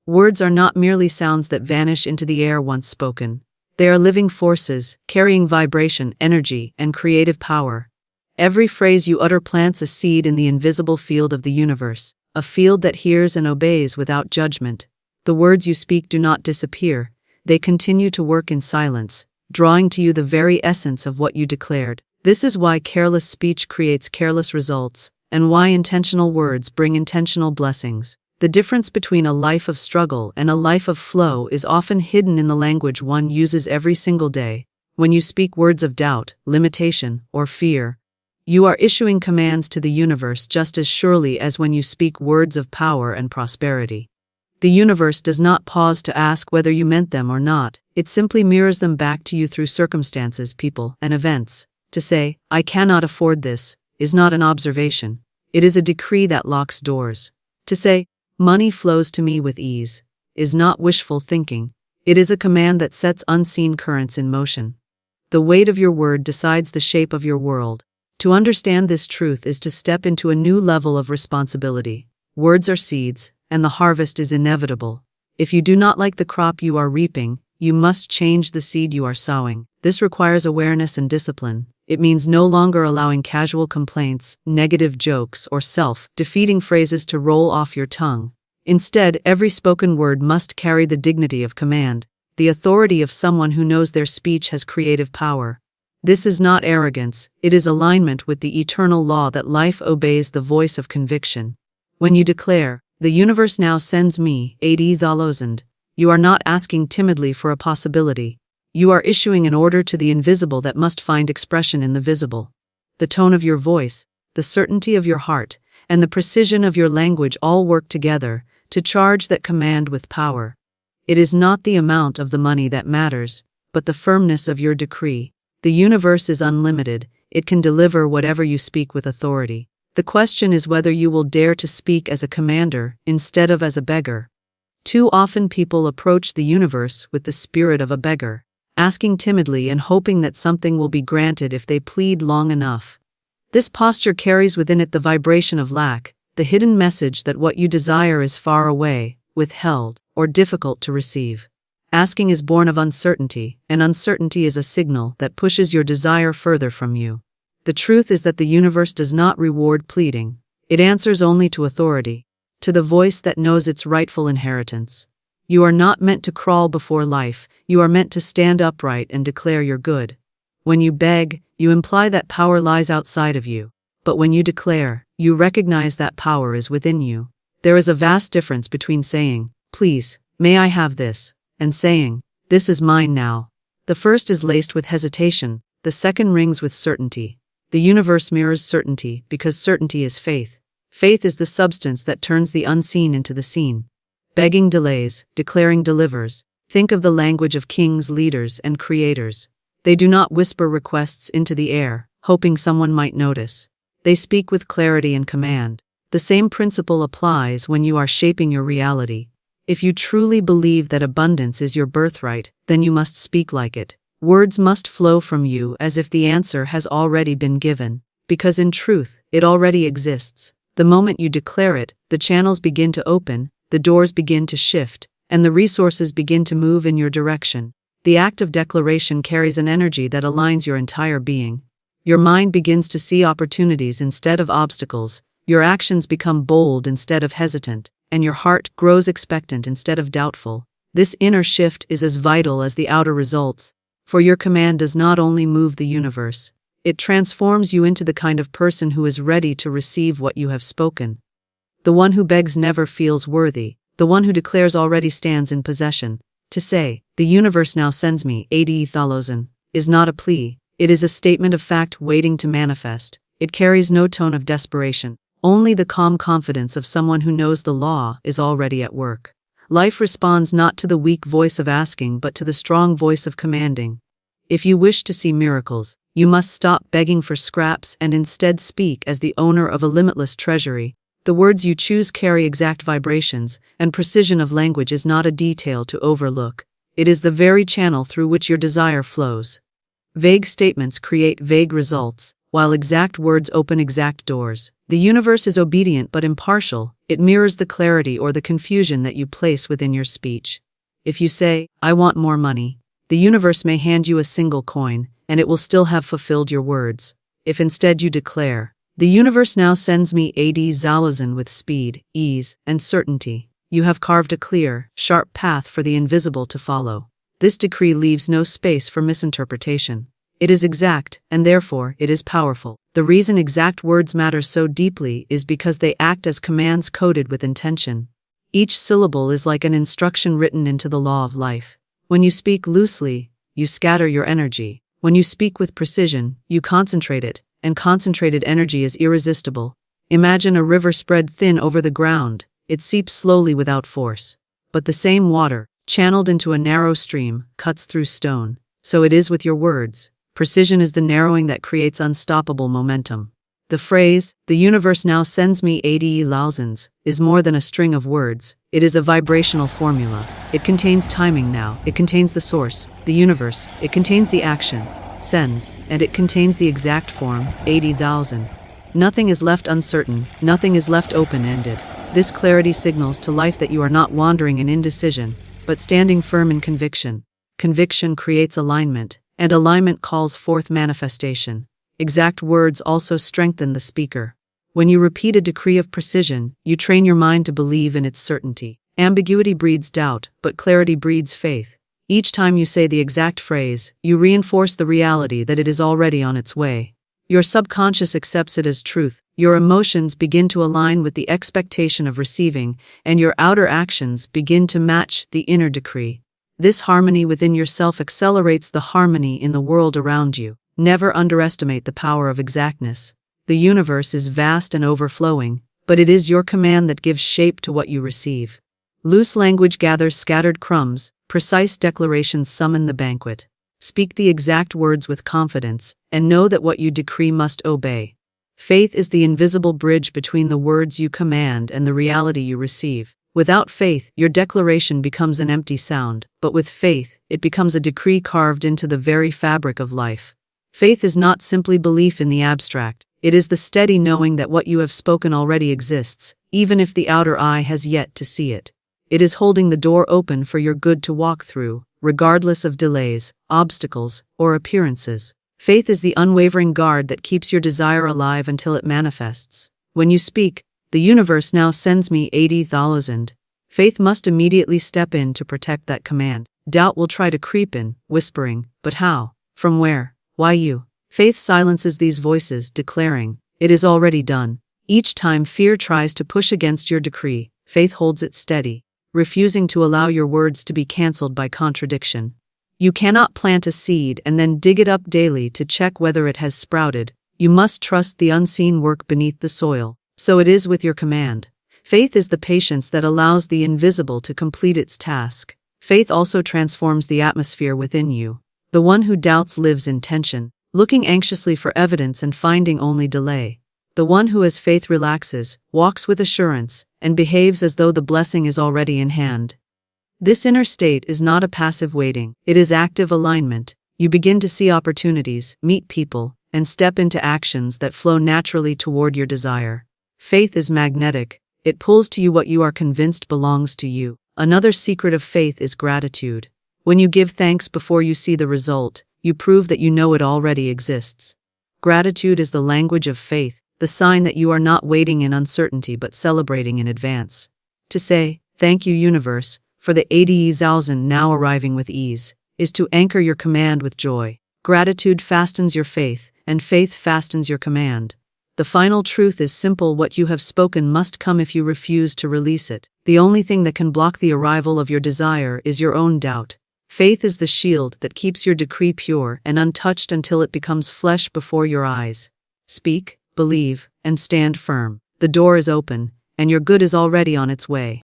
Words are not merely sounds that vanish into the air once spoken. They are living forces, carrying vibration, energy, and creative power. Every phrase you utter plants a seed in the invisible field of the universe, a field that hears and obeys without judgment. The words you speak do not disappear. They continue to work in silence, drawing to you the very essence of what you declared. This is why careless speech creates careless results, and why intentional words bring intentional blessings. The difference between a life of struggle and a life of flow is often hidden in the language one uses every single day. When you speak words of doubt, limitation, or fear, you are issuing commands to the universe just as surely as when you speak words of power and prosperity. The universe does not pause to ask whether you meant them or not. It simply mirrors them back to you through circumstances, people, and events. To say, "I cannot afford this," is not an observation. It is a decree that locks doors. To say, "Money flows to me with ease," is not wishful thinking. It is a command that sets unseen currents in motion. The weight of your word decides the shape of your world. To understand this truth is to step into a new level of responsibility. Words are seeds, and the harvest is inevitable. If you do not like the crop you are reaping, you must change the seed you are sowing. This requires awareness and discipline. It means no longer allowing casual complaints, negative jokes, or self-defeating phrases to roll off your tongue. Instead, every spoken word must carry the dignity of command, the authority of someone who knows their speech has creative power. This is not arrogance, it is alignment with the eternal law that life obeys the voice of conviction. When you declare, "The universe now sends me $80,000, you are not asking timidly for a possibility. You are issuing an order to the invisible that must find expression in the visible. The tone of your voice, the certainty of your heart, and the precision of your language all work together to charge that command with power. It is not the amount of the money that matters, but the firmness of your decree. The universe is unlimited. It can deliver whatever you speak with authority. The question is whether you will dare to speak as a commander instead of as a beggar. Too often people approach the universe with the spirit of a beggar, asking timidly and hoping that something will be granted if they plead long enough. This posture carries within it the vibration of lack, the hidden message that what you desire is far away, withheld, or difficult to receive. Asking is born of uncertainty, and uncertainty is a signal that pushes your desire further from you. The truth is that the universe does not reward pleading. It answers only to authority, to the voice that knows its rightful inheritance. You are not meant to crawl before life, you are meant to stand upright and declare your good. When you beg, you imply that power lies outside of you. But when you declare, you recognize that power is within you. There is a vast difference between saying, "Please, may I have this," and saying, "This is mine now." The first is laced with hesitation, the second rings with certainty. The universe mirrors certainty because certainty is faith. Faith is the substance that turns the unseen into the seen. Begging delays, declaring delivers. Think of the language of kings, leaders, and creators. They do not whisper requests into the air, hoping someone might notice. They speak with clarity and command. The same principle applies when you are shaping your reality. If you truly believe that abundance is your birthright, then you must speak like it. Words must flow from you as if the answer has already been given, because in truth, it already exists. The moment you declare it, the channels begin to open, the doors begin to shift, and the resources begin to move in your direction. The act of declaration carries an energy that aligns your entire being. Your mind begins to see opportunities instead of obstacles, your actions become bold instead of hesitant, and your heart grows expectant instead of doubtful. This inner shift is as vital as the outer results, for your command does not only move the universe, it transforms you into the kind of person who is ready to receive what you have spoken. The one who begs never feels worthy. The one who declares already stands in possession. To say, "The universe now sends me $80,000, is not a plea. It is a statement of fact waiting to manifest. It carries no tone of desperation, only the calm confidence of someone who knows the law is already at work. Life responds not to the weak voice of asking but to the strong voice of commanding. If you wish to see miracles, you must stop begging for scraps and instead speak as the owner of a limitless treasury. The words you choose carry exact vibrations, and precision of language is not a detail to overlook. It is the very channel through which your desire flows. Vague statements create vague results, while exact words open exact doors. The universe is obedient but impartial. It mirrors the clarity or the confusion that you place within your speech. If you say, "I want more money," the universe may hand you a single coin, and it will still have fulfilled your words. If instead you declare, "The universe now sends me 80,000 with speed, ease, and certainty," you have carved a clear, sharp path for the invisible to follow. This decree leaves no space for misinterpretation. It is exact, and therefore it is powerful. The reason exact words matter so deeply is because they act as commands coded with intention. Each syllable is like an instruction written into the law of life. When you speak loosely, you scatter your energy. When you speak with precision, you concentrate it, and concentrated energy is irresistible. Imagine a river spread thin over the ground. It seeps slowly without force. But the same water, channeled into a narrow stream, cuts through stone. So it is with your words. Precision is the narrowing that creates unstoppable momentum. The phrase, "The universe now sends me 80,000, is more than a string of words. It is a vibrational formula. It contains timing now. It contains the source, the universe. It contains the action, sends, and it contains the exact form, 80,000. Nothing is left uncertain. Nothing is left open-ended. This clarity signals to life that you are not wandering in indecision, but standing firm in conviction. Conviction creates alignment, and alignment calls forth manifestation. Exact words also strengthen the speaker. When you repeat a decree of precision, you train your mind to believe in its certainty. Ambiguity breeds doubt, but clarity breeds faith. Each time you say the exact phrase, you reinforce the reality that it is already on its way. Your subconscious accepts it as truth. Your emotions begin to align with the expectation of receiving, and your outer actions begin to match the inner decree. This harmony within yourself accelerates the harmony in the world around you. Never underestimate the power of exactness. The universe is vast and overflowing, but it is your command that gives shape to what you receive. Loose language gathers scattered crumbs, precise declarations summon the banquet. Speak the exact words with confidence, and know that what you decree must obey. Faith is the invisible bridge between the words you command and the reality you receive. Without faith, your declaration becomes an empty sound, but with faith, it becomes a decree carved into the very fabric of life. Faith is not simply belief in the abstract. It is the steady knowing that what you have spoken already exists, even if the outer eye has yet to see it. It is holding the door open for your good to walk through, regardless of delays, obstacles, or appearances. Faith is the unwavering guard that keeps your desire alive until it manifests. When you speak, "The universe now sends me 80,000. Faith must immediately step in to protect that command. Doubt will try to creep in, whispering, "But how? From where? Why you?" Faith silences these voices, declaring, "It is already done." Each time fear tries to push against your decree, faith holds it steady, refusing to allow your words to be cancelled by contradiction. You cannot plant a seed and then dig it up daily to check whether it has sprouted. You must trust the unseen work beneath the soil. So it is with your command. Faith is the patience that allows the invisible to complete its task. Faith also transforms the atmosphere within you. The one who doubts lives in tension, looking anxiously for evidence and finding only delay. The one who has faith relaxes, walks with assurance, and behaves as though the blessing is already in hand. This inner state is not a passive waiting, it is active alignment. You begin to see opportunities, meet people, and step into actions that flow naturally toward your desire. Faith is magnetic. It pulls to you what you are convinced belongs to you. Another secret of faith is gratitude. When you give thanks before you see the result, you prove that you know it already exists. Gratitude is the language of faith, the sign that you are not waiting in uncertainty but celebrating in advance. To say, "Thank you, universe, for the 80,000 now arriving with ease," is to anchor your command with joy. Gratitude fastens your faith, and faith fastens your command. The final truth is simple: what you have spoken must come if you refuse to release it. The only thing that can block the arrival of your desire is your own doubt. Faith is the shield that keeps your decree pure and untouched until it becomes flesh before your eyes. Speak, believe, and stand firm. The door is open, and your good is already on its way.